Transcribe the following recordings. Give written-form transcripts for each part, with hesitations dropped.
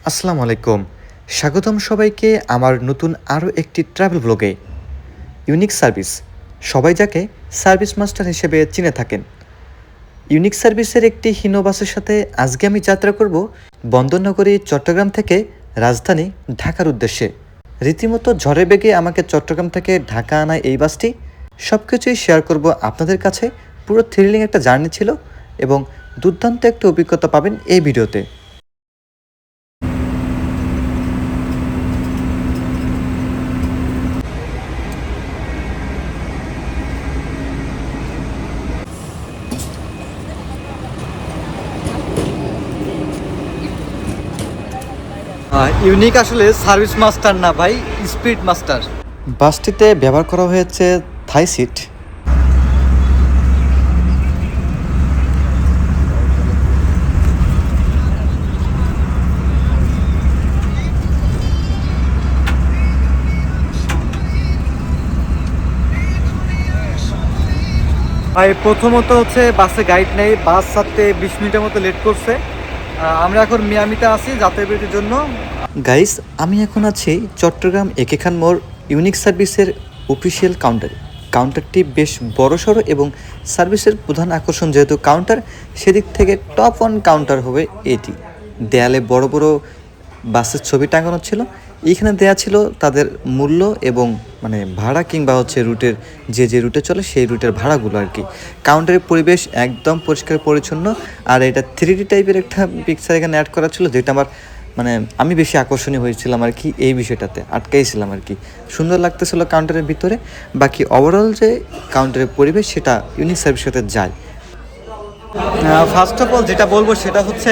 আসসালামু আলাইকুম। স্বাগতম সবাইকে আমার নতুন আরও একটি ট্রাভেল ব্লগে। ইউনিক সার্ভিস, সবাই যাকে সার্ভিস মাস্টার হিসেবে চিনে থাকেন। ইউনিক সার্ভিসের একটি হিনো বাসের সাথে আজকে আমি যাত্রা করব বন্দরনগরী চট্টগ্রাম থেকে রাজধানী ঢাকার উদ্দেশ্যে। রীতিমতো ঝড়ে বেগে আমাকে চট্টগ্রাম থেকে ঢাকা আনায় এই বাসটি সব কিছুই শেয়ার করব আপনাদের কাছে। পুরো থ্রিলিং একটা জার্নি ছিল এবং দুর্দান্ত একটা অভিজ্ঞতা পাবেন এই ভিডিওতে। ইউনিক আসলে সার্ভিস মাস্টার না ভাই, স্পিড মাস্টার। বাসটিতে ব্যবহার করা হয়েছে থাই সিট। ভাই প্রথমত হচ্ছে বাসে গাইড নেই, বাস ছাড়তে 20 মিনিটের মতো লেট করছে। আমরা এখন মিয়ামিতে আছি যাতায়াতের জন্য। গাইস, আমি এখন আছি চট্টগ্রাম একে খান মোড় ইউনিক সার্ভিসের অফিসিয়াল কাউন্টারে। কাউন্টারটি বেশ বড়সড় এবং সার্ভিসের প্রধান আকর্ষণ যেহেতু কাউন্টার, সেদিক থেকে টপ ওয়ান কাউন্টার হবে এটি। দেয়ালে বড় বড় বাসের ছবি টাঙানো ছিল। এইখানে দেয়া ছিল তাদের মূল্য এবং মানে ভাড়া কিংবা হচ্ছে রুটের যে রুটে চলে সেই রুটের ভাড়াগুলো আর কি। কাউন্টারের পরিবেশ একদম পরিষ্কার পরিচ্ছন্ন। আর এটা 3D টাইপের একটা পিকচার এখানে অ্যাড করা ছিল, যেটা আমার মানে আমি বেশি আকর্ষণীয় হয়েছিলাম আর কি। এই বিষয়টাতে আটকাইছিলাম আর কি, সুন্দর লাগতেছিল কাউন্টারের ভিতরে। বাকি ওভারঅল যে কাউন্টারের পরিবেশ সেটা ইউনিক সার্ভিসের সাথে যায়। ফার্স্ট অফ অল যেটা বলবো সেটা হচ্ছে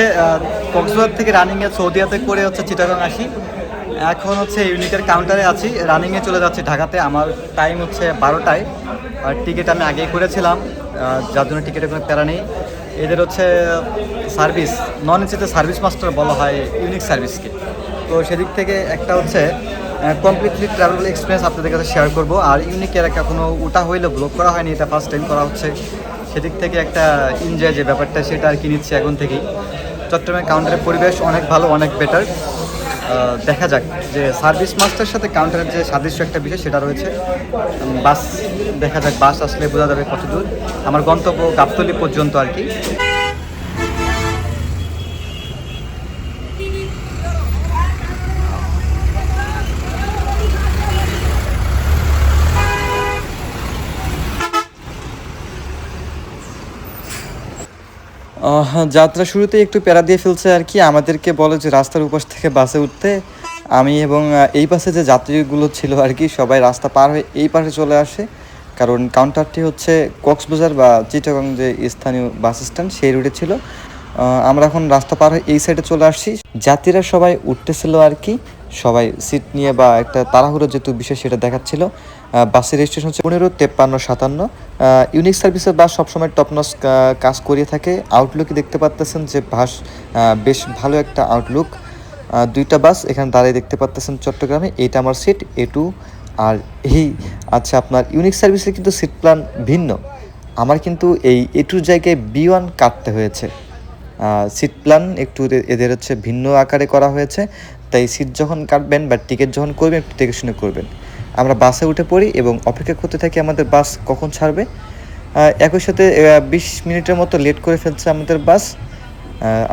কক্সবাজার থেকে রানিংয়ে সৌদিয়াতে করে হচ্ছে চিটাগাং আসি। এখন হচ্ছে ইউনিকের কাউন্টারে আছি, রানিংয়ে চলে যাচ্ছি ঢাকাতে। আমার টাইম হচ্ছে 12টায়। আর টিকিট আমি আগেই করেছিলাম, যার জন্য টিকিটের কোনো প্যারা নেই। এদের হচ্ছে সার্ভিস নন এসিতে সার্ভিস মাস্টার বলা হয় ইউনিক সার্ভিসকে। তো সেদিক থেকে একটা হচ্ছে কমপ্লিটলি ট্রাভেল এক্সপিরিয়েন্স আপনাদের কাছে শেয়ার করবো। আর ইউনিকের একটা কোনো ওটা হইলে ব্লগ করা হয়নি, এটা ফার্স্ট টাইম করা হচ্ছে। সেদিক থেকে একটা এনজয় যে ব্যাপারটা সেটা আর কি নিচ্ছি এখন থেকেই। চট্টগ্রামের কাউন্টারের পরিবেশ অনেক ভালো, অনেক বেটার। দেখা যাক যে সার্ভিস মাস্টারের সাথে কাউন্টারের যে সাদৃশ্য একটা বিষয় সেটা রয়েছে। বাস দেখা যাক, বাস আসলে বোঝা যাবে কত দূর। আমার গন্তব্য গাবতলী পর্যন্ত আর কি। যাত্রা শুরুতেই একটু প্যারা দিয়ে ফেলছে আর কি। আমাদেরকে বলে যে রাস্তার উপাস থেকে বাসে উঠতে। আমি এবং এই পাশে যে যাত্রীগুলো ছিল আর কি, সবাই রাস্তা পার হয়ে এই পাশে চলে আসে, কারণ কাউন্টারটি হচ্ছে কক্সবাজার বা চিটাগং যে স্থানীয় বাস স্ট্যান্ড সেই রুটে ছিল। আমরা এখন রাস্তা পার হয়ে এই সাইডে চলে আসছি। যাত্রীরা সবাই উঠতেছিল আর কি, সবাই সিট নিয়ে বা একটা তাড়াহুড়ো যেহেতু বিষয় সেটা দেখাচ্ছিল। বাসের রেজিস্ট্রেশন হচ্ছে 155357। ইউনিক সার্ভিসের বাস সবসময় টপনস কাজ করিয়ে থাকে। আউটলুকই দেখতে পাচ্তেছেন যে বাস বেশ ভালো একটা আউটলুক। দুইটা বাস এখানে দাঁড়িয়ে দেখতে পাচ্তেছেন চট্টগ্রামে। এইটা আমার সিট A2। আর এই আচ্ছা, আপনার ইউনিক সার্ভিসের কিন্তু সিট প্ল্যান ভিন্ন। আমার কিন্তু এই A2 জায়গায় B1 কাটতে হয়েছে। সিট প্ল্যান একটু এদের হচ্ছে ভিন্ন আকারে করা হয়েছে। তাই সিট যখন কাটবেন বা টিকিট যখন করবেন একটু দেখে শুনে করবেন। আমরা বাসে উঠে পড়ি এবং অপেক্ষা করতে থাকি আমাদের বাস কখন ছাড়বে। একই সাথে 20 মিনিটের মতো লেট করে ফেলছে আমাদের বাস।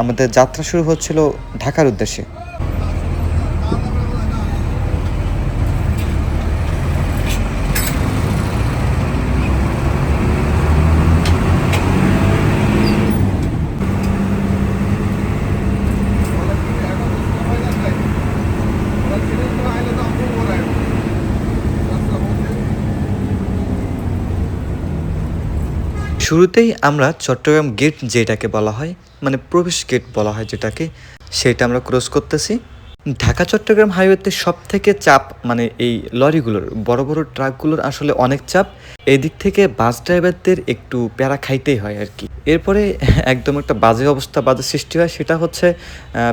আমাদের যাত্রা শুরু হচ্ছিল ঢাকার উদ্দেশ্যে। শুরুতেই আমরা চট্টগ্রাম গেট যেটাকে বলা হয়, মানে প্রবেশ গেট বলা হয় যেটাকে, সেটা আমরা ক্রস করতেছি। ঢাকা চট্টগ্রাম হাইওয়েতে সব থেকে চাপ মানে এই লরিগুলোর, বড় বড় ট্রাকগুলোর আসলে অনেক চাপ। এই দিক থেকে বাস ড্রাইভারদের একটু প্যারা খাইতেই হয় আর কি। এরপরে একদম একটা বাজে অবস্থা, বাজে সৃষ্টি হয়। সেটা হচ্ছে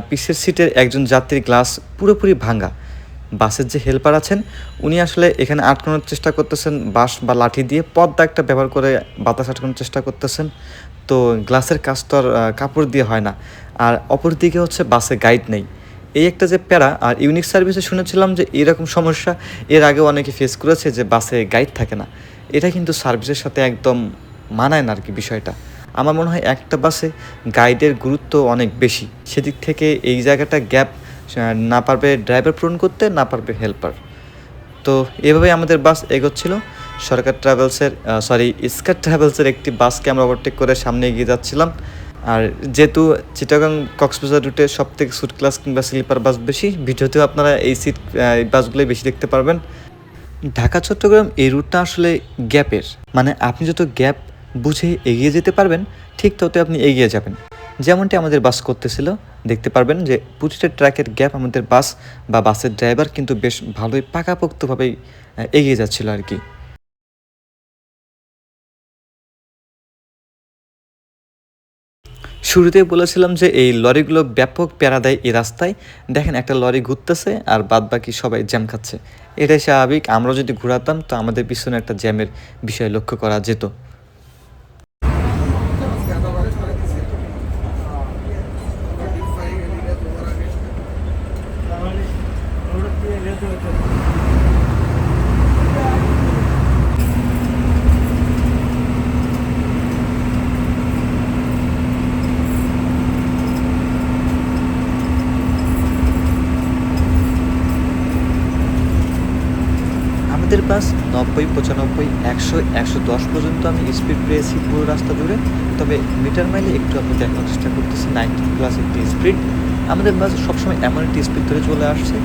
পিছের সিটের একজন যাত্রীর গ্লাস পুরোপুরি ভাঙা। বাসের যে হেল্পার আছেন উনি আসলে এখানে আটকানোর চেষ্টা করতেছেন, বাঁশ বা লাঠি দিয়ে পর্দা একটা ব্যবহার করে বাতাস আটকানোর চেষ্টা করতেছেন। তো গ্লাসের কাজ তো আর কাপড় দিয়ে হয় না। আর অপরদিকে হচ্ছে বাসে গাইড নেই। এই একটা যে প্যারা। আর ইউনিক সার্ভিসে শুনেছিলাম যে এরকম সমস্যা এর আগে অনেকে ফেস করেছে, যে বাসে গাইড থাকে না। এটা কিন্তু সার্ভিসের সাথে একদম মানায় না আর কি বিষয়টা। আমার মনে হয় একটা বাসে গাইডের গুরুত্ব অনেক বেশি, সেদিক থেকে এই জায়গাটা গ্যাপ না পারবে ড্রাইভার পূরণ করতে, না পারবে হেল্পার। তো এভাবেই আমাদের বাস এগোচ্ছিল। সরকার ট্রাভেলসের স্কার ট্রাভেলসের একটি বাসকে আমরা ওভারটেক করে সামনে এগিয়ে যাচ্ছিলাম। আর যেহেতু চিটাগাং কক্সবাজার রুটে সব থেকে সুট ক্লাস কিংবা স্লিপার বাস বেশি, ভিডিওতেও আপনারা এই বাসগুলোই বেশি দেখতে পারবেন। ঢাকা চট্টগ্রাম এই রুটটা আসলে গ্যাপের, মানে আপনি যত গ্যাপ বুঝে এগিয়ে যেতে পারবেন ঠিক তত আপনি এগিয়ে যাবেন। যেমনটি আমাদের বাস করতেছিল, দেখতে পারবেন যে প্রতিটা ট্র্যাকের গ্যাপ আমাদের বাস বা বাসের ড্রাইভার কিন্তু বেশ ভালোই পাকাপোক্তভাবেই এগিয়ে যাচ্ছিল আর কি। শুরুতেই বলেছিলাম যে এই লরিগুলো ব্যাপক প্যারা দেয় এই রাস্তায়। দেখেন একটা লরি ঘুরতেছে আর বাদ বাকি সবাই জ্যাম খাচ্ছে। এটাই স্বাভাবিক, আমরা যদি ঘোরাতাম তো আমাদের পিছনে একটা জ্যামের বিষয় লক্ষ্য করা যেত। আমাদের বাস 90, 95, 100, 110 পর্যন্ত আমি স্পিড পেয়েছি পুরো রাস্তা জুড়ে। তবে মিটার মাইলে একটু আমি দেখানোর চেষ্টা করতেছি 90+ একটি স্পিড। আমাদের বাস সবসময় এমন একটি স্পিড ধরে চলে আসছে।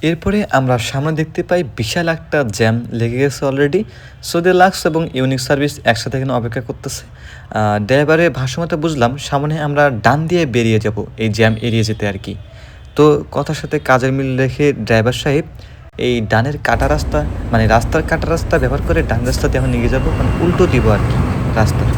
এরপরে আমরা সামনে দেখতে পাই বিশাল একটা জ্যাম লেগে গেছে অলরেডি। সো লাক্স এবং ইউনিক সার্ভিস একসাথে এখানে অপেক্ষা করতেছে। ড্রাইভারের ভাষ্যমতে বুঝলাম সামনে আমরা ডান দিয়ে বেরিয়ে যাব এই জ্যাম এড়িয়ে যেতে আর কি। তো কথার সাথে কাজের মিল রেখে ড্রাইভার সাহেব এই ডানের কাটা রাস্তা মানে রাস্তার কাটা রাস্তা ব্যবহার করে ডান রাস্তা দিয়ে এখন নিয়ে যাবো, মানে উল্টো দিব আর কি রাস্তার।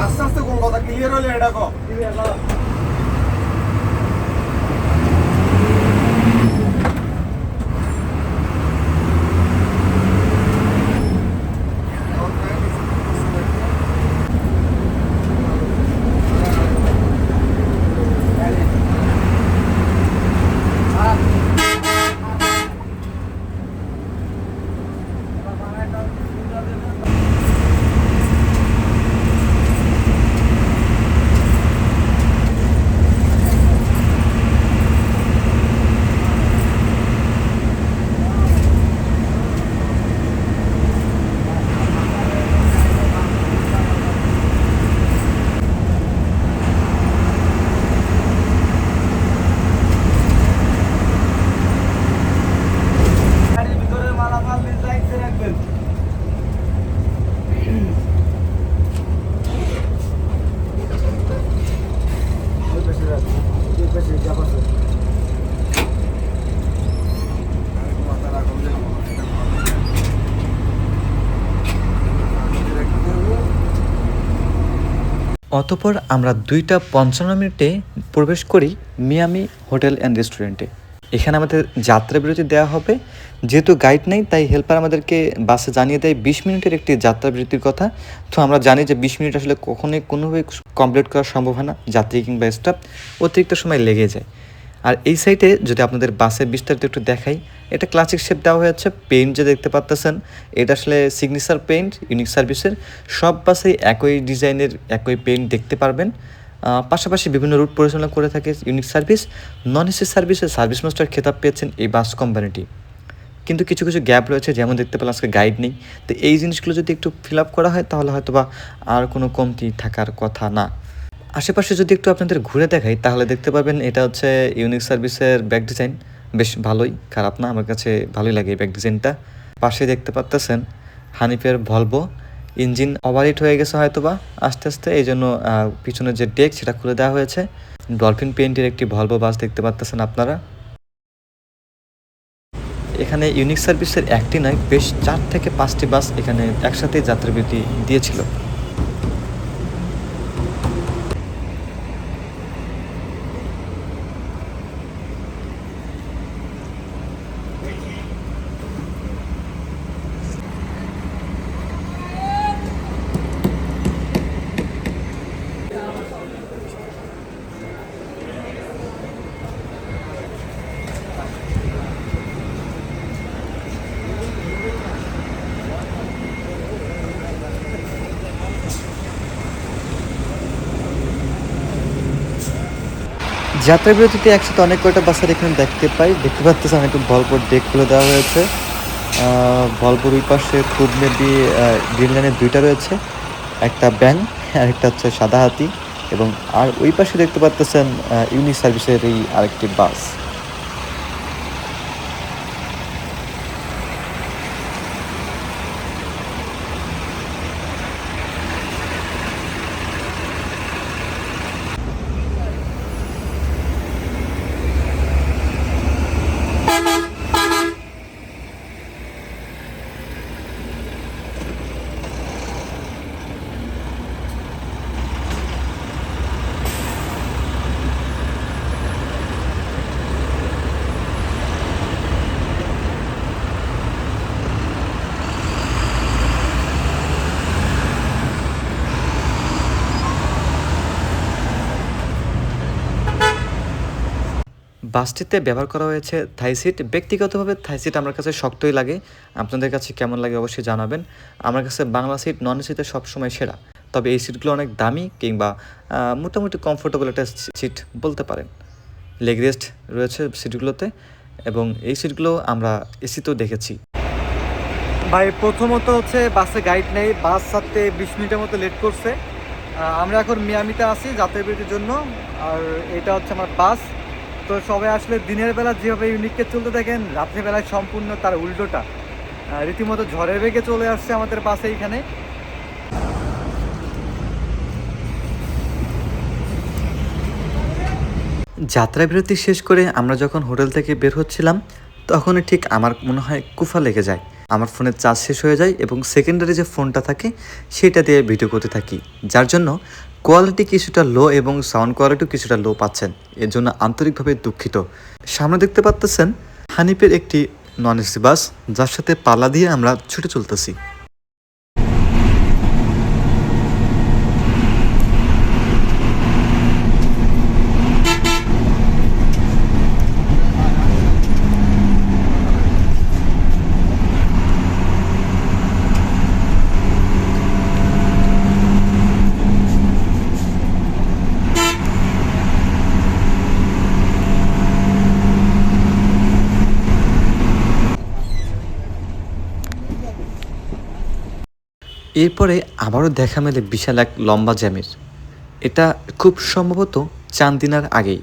আস্তে আস্তে কোন কথা ক্লিয়ার হলে এটা কো অতঃপর আমরা 2:55 প্রবেশ করি মিয়ামি হোটেল অ্যান্ড রেস্টুরেন্টে। এখানে আমাদের যাত্রা বিরতি দেওয়া হবে। যেহেতু গাইড নেই তাই হেল্পার আমাদেরকে বাসে জানিয়ে দেয় 20 মিনিটের একটি যাত্রা বিরতির কথা। তো আমরা জানি যে 20 মিনিট আসলে কখনোই কোনোভাবে কমপ্লিট করা সম্ভব হয় না, যাত্রী কিংবা স্টাফ অতিরিক্ত সময় লেগে যায়। আর এই সাইটে যদি আপনাদের বাসের বিস্তারিত একটু দেখাই, এটা ক্লাসিক শেপ দেওয়া হয়েছে। পেইন্ট যে দেখতে পাচ্ছেন এটা আসলে সিগনেচার পেইন্ট ইউনিক সার্ভিসের। সব বাসেই একই ডিজাইনের একই পেইন্ট দেখতে পারবেন। পাশাপাশি বিভিন্ন রুট পরিচালনা করে থাকে ইউনিক সার্ভিস। নন এসি সার্ভিসে সার্ভিস মাস্টার খেতাব পেয়েছেন এই বাস কোম্পানিটি। কিন্তু কিছু কিছু গ্যাপ রয়েছে, যেমন দেখতে পেলাম আজকে গাইড নেই। তো এই জিনিসগুলো যদি একটু ফিল আপ করা হয় তাহলে হয়তো বা আর কোনো কমতি থাকার কথা না। আশেপাশে যদি একটু আপনাদের ঘুরে দেখাই তাহলে দেখতে পাবেন এটা হচ্ছে ইউনিক সার্ভিসের ব্যাক ডিজাইন। বেশ ভালোই, খারাপ না, আমার কাছে ভালোই লাগে এই ব্যাক ডিজাইনটা। পাশে দেখতে পাচ্তেছেন হানিফের ভলভো। ইঞ্জিন ওভারহিট হয়ে গেছে হয়তো বা আস্তে আস্তে, এই জন্য পিছনের যে ডেক সেটা খুলে দেওয়া হয়েছে। ডলফিন পেইন্টের একটি ভলভো বাস দেখতে পাচ্তেছেন আপনারা। এখানে ইউনিক সার্ভিসের একটি নয়, বেশ 4 থেকে 5টি বাস এখানে একসাথে যাত্রাবিরতি দিয়েছিল। যাত্রাবিরতিতে একসাথে অনেক কয়টা বাসের এখানে দেখতে পাচ্ছেন একটু ভলভোর ডেক খুলে দেওয়া হয়েছে। ভলভোর ওই পাশে খুব মেবি গ্রিন লাইনের 2টা রয়েছে, একটা ব্যাং আর একটা হচ্ছে সাদা হাতি, এবং আর ওই পাশে দেখতে পাচ্ছেন ইউনিক সার্ভিসের এই আরেকটি বাস। বাসটিতে ব্যবহার করা হয়েছে থাই সিট। ব্যক্তিগতভাবে থাই সিট আমার কাছে শক্তই লাগে। আপনাদের কাছে কেমন লাগে অবশ্যই জানাবেন। আমার কাছে বাংলা সিট নন এসিতে সবসময় সেরা। তবে এই সিটগুলো অনেক দামি কিংবা মোটামুটি কমফোর্টেবল একটা সিট বলতে পারেন। লেগ রেস্ট রয়েছে সিটগুলোতে এবং এই সিটগুলো আমরা এসিতেও দেখেছি। ভাই প্রথমত হচ্ছে বাসে গাইড নেই, বাস ছাড়তে 20 মিনিটের মতো লেট করছে। আমরা এখন মিয়ামিতে আছি যাত্রাবিরতির জন্য। আর এটা হচ্ছে আমার বাস। তো সবাই আসলে দিনের বেলা যেভাবে ইউনিককে চলতে দেখেন, রাত্রেবেলায় সম্পূর্ণ তার উল্টোটা। রীতিমতো ঝড়ের বেগে চলে আসছে আমাদের বাসে এইখানে। যাত্রাবিরতি শেষ করে আমরা যখন হোটেল থেকে বের হচ্ছিলাম তখনই ঠিক আমার মনে হয় কুফা লেগে যায়। আমার ফোনের চার্জ শেষ হয়ে যায় এবং সেকেন্ডারি যে ফোনটা থাকে সেটা দিয়ে ভিডিও করতে থাকি, যার জন্য কোয়ালিটি কিছুটা লো এবং সাউন্ড কোয়ালিটিও কিছুটা লো পাচ্ছেন। এর জন্য আন্তরিকভাবে দুঃখিত। সামনে দেখতে পাচ্ছেন হানিফের একটি নন এসি বাস, যার সাথে পাল্লা দিয়ে আমরা ছুটে চলতেছি। এরপরে আবারও দেখা মেলে বিশাল এক লম্বা জ্যামের। এটা খুব সম্ভবত চান্দিনার আগেই।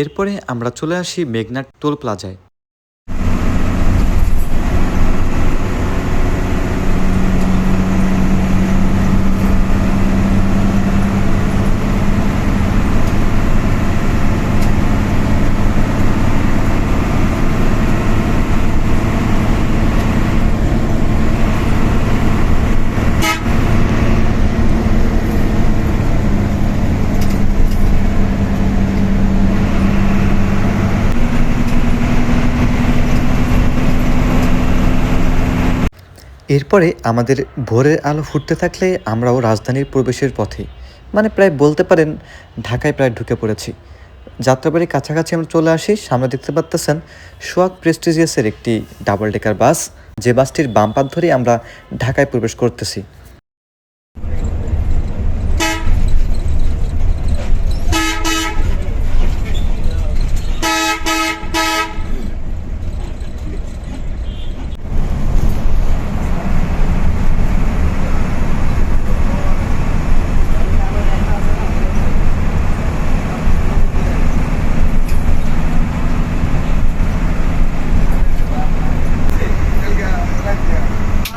এরপরে আমরা চলে আসি মেঘনা টোল প্লাজায়। এরপরে আমাদের ভোরের আলো ফুটতে থাকলে আমরাও রাজধানীর প্রবেশের পথে, মানে প্রায় বলতে পারেন ঢাকায় প্রায় ঢুকে পড়েছি। যাত্রাবাড়ির কাছাকাছি আমরা চলে আসি। সামনে দেখতে পাচ্ছেন সোয়াগ প্রেস্টিজিয়াসের একটি ডাবল ডেকার বাস, যে বাসটির বাম পাশ ধরে আমরা ঢাকায় প্রবেশ করতেছি।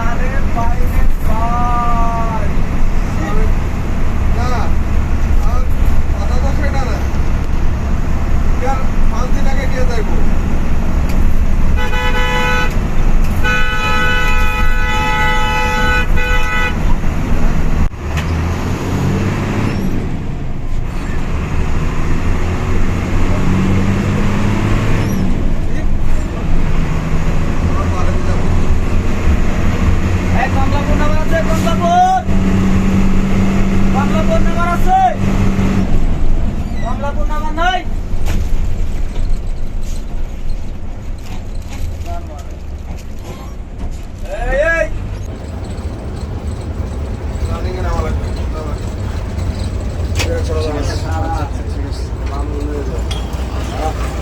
আরে বাইরে বাস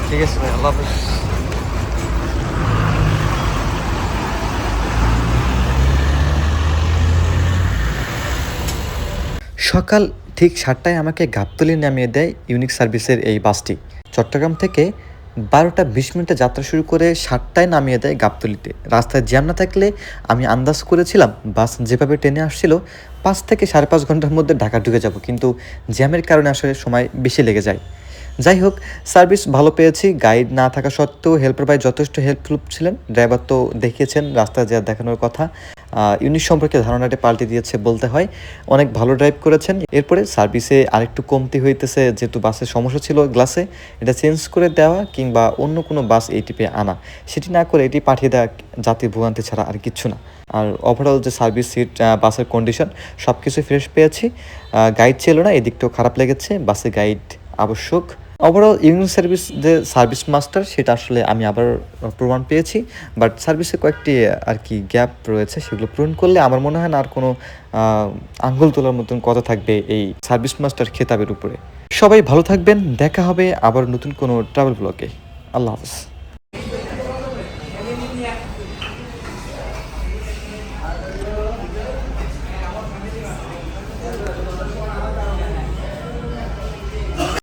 ঠিক আছে ভাই, আল্লাহ হাফেজ। সকাল ঠিক 7টায় আমাকে গাবতলী নামিয়ে দেয় ইউনিক সার্ভিসের এই বাসটি। চট্টগ্রাম থেকে 12টা 20 মিনিটে যাত্রা শুরু করে 7টায় নামিয়ে দেয় গাবতলীতে। রাস্তায় জ্যাম না থাকলে আমি আন্দাজ করেছিলাম বাস যেভাবে ট্রেনে আসছিল 5 থেকে 5.5 ঘন্টার মধ্যে ঢাকা ঢুকে যাব, কিন্তু জ্যামের কারণে আসলে সময় বেশি লেগে যায়। যাই হোক, সার্ভিস ভালো পেয়েছি। গাইড না থাকা সত্ত্বেও হেল্পার ভাই যথেষ্ট হেল্পফুল ছিলেন। ড্রাইভার তো দেখিয়েছেন রাস্তায় যা দেখানোর কথা, ইউনিট সম্পর্কে ধারণাটা পাল্টে দিয়েছে বলতে হয়। অনেক ভালো ড্রাইভ করেছেন। এরপরে সার্ভিসে আরেকটু কমতি হইতেছে, যেহেতু বাসের সমস্যা ছিল গ্লাসে, এটা চেঞ্জ করে দেওয়া কিংবা অন্য কোনো বাস এই টিপে আনা, সেটি না করে এটি পাঠিয়ে দেওয়া জাতির ভোগান্তি ছাড়া আর কিচ্ছু না। আর ওভারঅল যে সার্ভিস সিট, বাসের কন্ডিশন সব কিছু ফ্রেশ পেয়েছি। গাইড ছিল না, এদিকটাও খারাপ লেগেছে। বাসে গাইড আবশ্যক। ওভারঅল ইউনিয়ন সার্ভিস যে সার্ভিস মাস্টার, সেটা আসলে আমি আবার প্রমাণ পেয়েছি। বাট সার্ভিসে কয়েকটি আর কি গ্যাপ রয়েছে, সেগুলো পূরণ করলে আমার মনে হয় না আর কোনো আঙ্গুল তোলার মতন কথা থাকবে এই সার্ভিস মাস্টার খেতাবের উপরে। সবাই ভালো থাকবেন, দেখা হবে আবার নতুন কোনো ট্রাভেল ব্লগে। আল্লাহ হাফেজ।